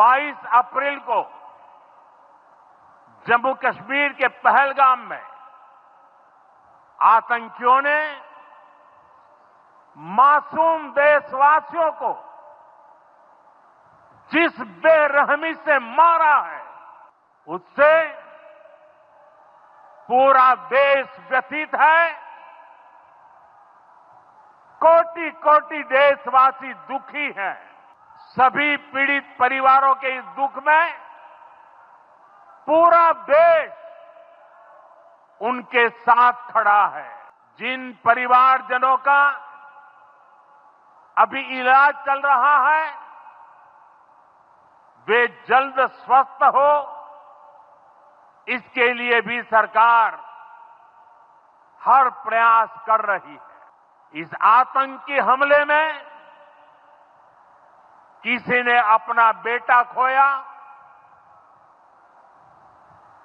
22 अप्रैल को जम्मू कश्मीर के पहलगाम में आतंकियों ने मासूम देशवासियों को जिस बेरहमी से मारा है, उससे पूरा देश व्यथित है। कोटि कोटि देशवासी दुखी हैं। सभी पीड़ित परिवारों के इस दुख में पूरा देश उनके साथ खड़ा है। जिन परिवारजनों का अभी इलाज चल रहा है, वे जल्द स्वस्थ हो, इसके लिए भी सरकार हर प्रयास कर रही है। इस आतंकी हमले में किसी ने अपना बेटा खोया,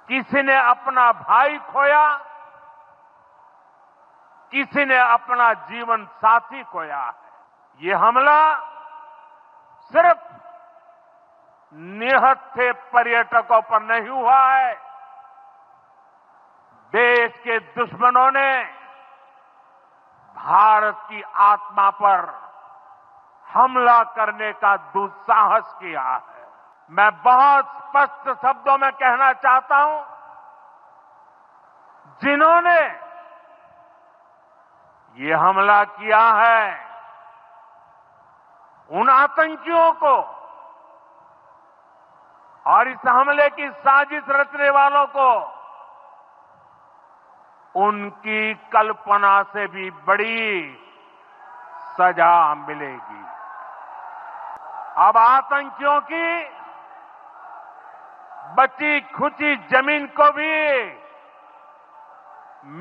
किसी ने अपना भाई खोया, किसी ने अपना जीवन साथी खोया है। ये हमला सिर्फ निहत्थे पर्यटकों पर नहीं हुआ है। देश के दुश्मनों ने भारत की आत्मा पर हमला करने का दुस्साहस किया है। मैं बहुत स्पष्ट शब्दों में कहना चाहता हूं, जिन्होंने ये हमला किया है, उन आतंकियों को और इस हमले की साजिश रचने वालों को उनकी कल्पना से भी बड़ी सजा मिलेगी। अब आतंकियों की बची खुची जमीन को भी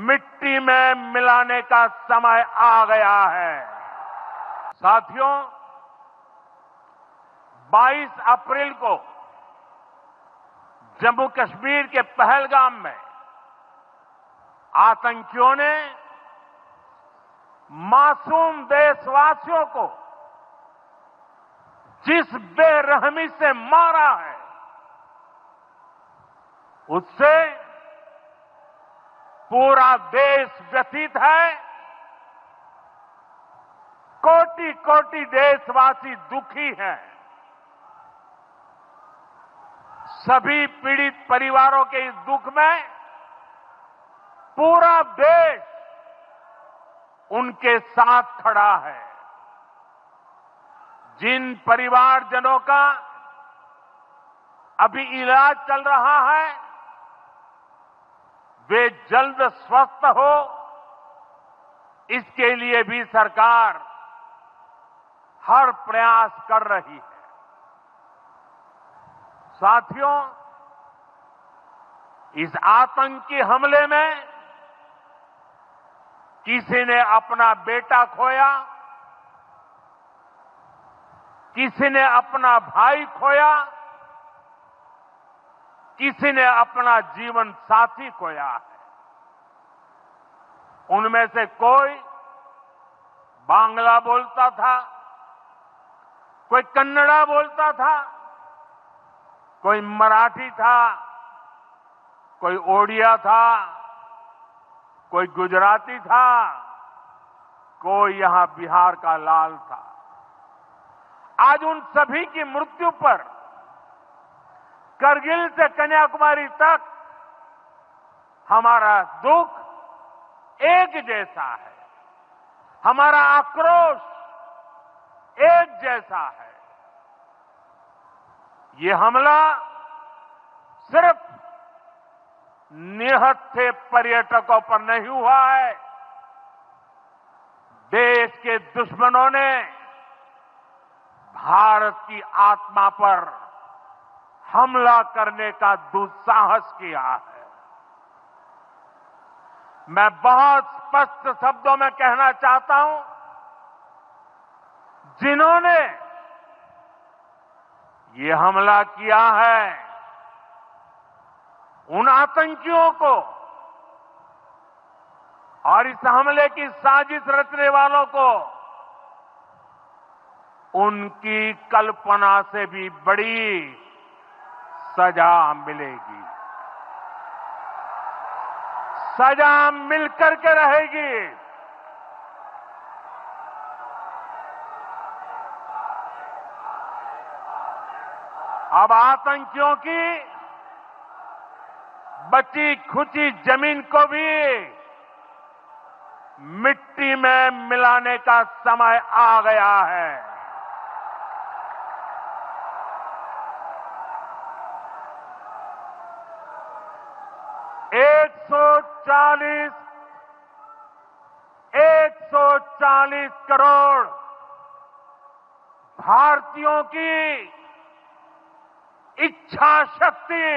मिट्टी में मिलाने का समय आ गया है। साथियों, 22 अप्रैल को जम्मू कश्मीर के पहलगाम में आतंकियों ने मासूम देशवासियों को जिस बेरहमी से मारा है, उससे पूरा देश व्यथित है। कोटि कोटि देशवासी दुखी हैं। सभी पीड़ित परिवारों के इस दुख में पूरा देश उनके साथ खड़ा है। जिन परिवारजनों का अभी इलाज चल रहा है, वे जल्द स्वस्थ हो, इसके लिए भी सरकार हर प्रयास कर रही है। साथियों, इस आतंकी हमले में किसी ने अपना बेटा खोया, किसी ने अपना भाई खोया, किसी ने अपना जीवन साथी खोया है। उनमें से कोई बांग्ला बोलता था, कोई कन्नड़ा बोलता था, कोई मराठी था, कोई ओडिया था, कोई गुजराती था, कोई यहां बिहार का लाल था। आज उन सभी की मृत्यु पर करगिल से कन्याकुमारी तक हमारा दुख एक जैसा है, हमारा आक्रोश एक जैसा है। ये हमला सिर्फ निहत्थे पर्यटकों पर नहीं हुआ है। देश के दुश्मनों ने भारत की आत्मा पर हमला करने का दुस्साहस किया है। मैं बहुत स्पष्ट शब्दों में कहना चाहता हूं, जिन्होंने ये हमला किया है, उन आतंकियों को और इस हमले की साजिश रचने वालों को उनकी कल्पना से भी बड़ी सजा मिलेगी, सजा मिलकर के रहेगी। अब आतंकियों की बची खुची जमीन को भी मिट्टी में मिलाने का समय आ गया है। एक सौ चालीस करोड़ भारतीयों की इच्छा शक्ति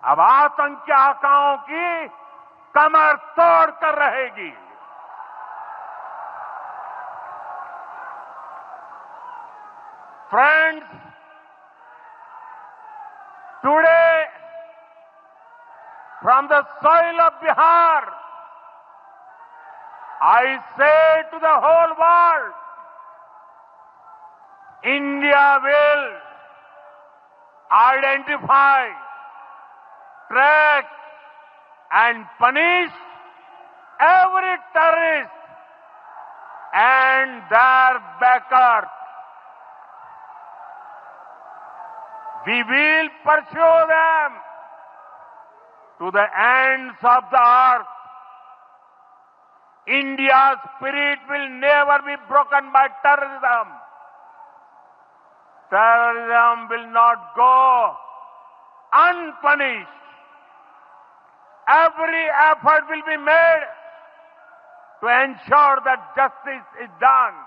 अब आतंकी आकाओं की कमर तोड़ कर रहेगी। Friends, today from the soil of Bihar, I say to the whole world, India will identify, track and punish every terrorist and their backers. We will pursue them to the ends of the earth. India's spirit will never be broken by terrorism. Terrorism will not go unpunished. Every effort will be made to ensure that justice is done.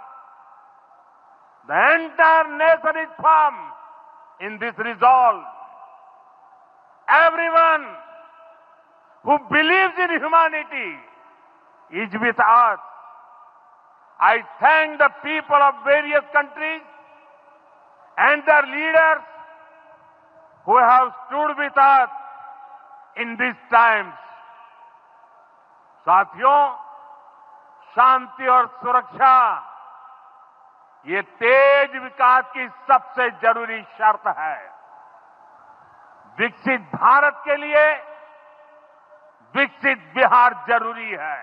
The entire nation is firm in this resolve. Everyone who believes in humanity is with us. I thank the people of various countries and their leaders who have stood with us in these times. साथियों, शांति और सुरक्षा ये तेज विकास की सबसे जरूरी शर्त है। विकसित भारत के लिए विकसित बिहार जरूरी है।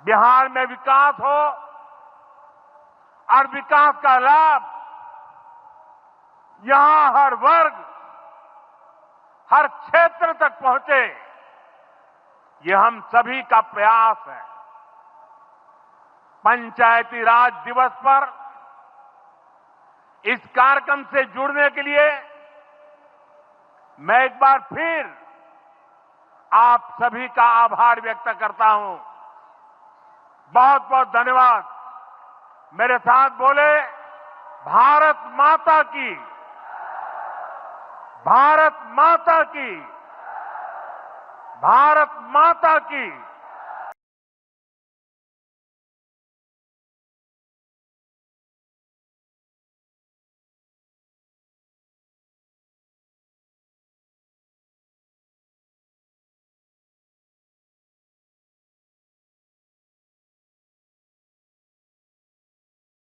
बिहार में विकास हो और विकास का लाभ यहां हर वर्ग, हर क्षेत्र तक पहुंचे, ये हम सभी का प्रयास है। पंचायती राज दिवस पर इस कार्यक्रम से जुड़ने के लिए मैं एक बार फिर आप सभी का आभार व्यक्त करता हूं। बहुत बहुत धन्यवाद। मेरे साथ बोले, भारत माता की, भारत माता की, भारत माता की।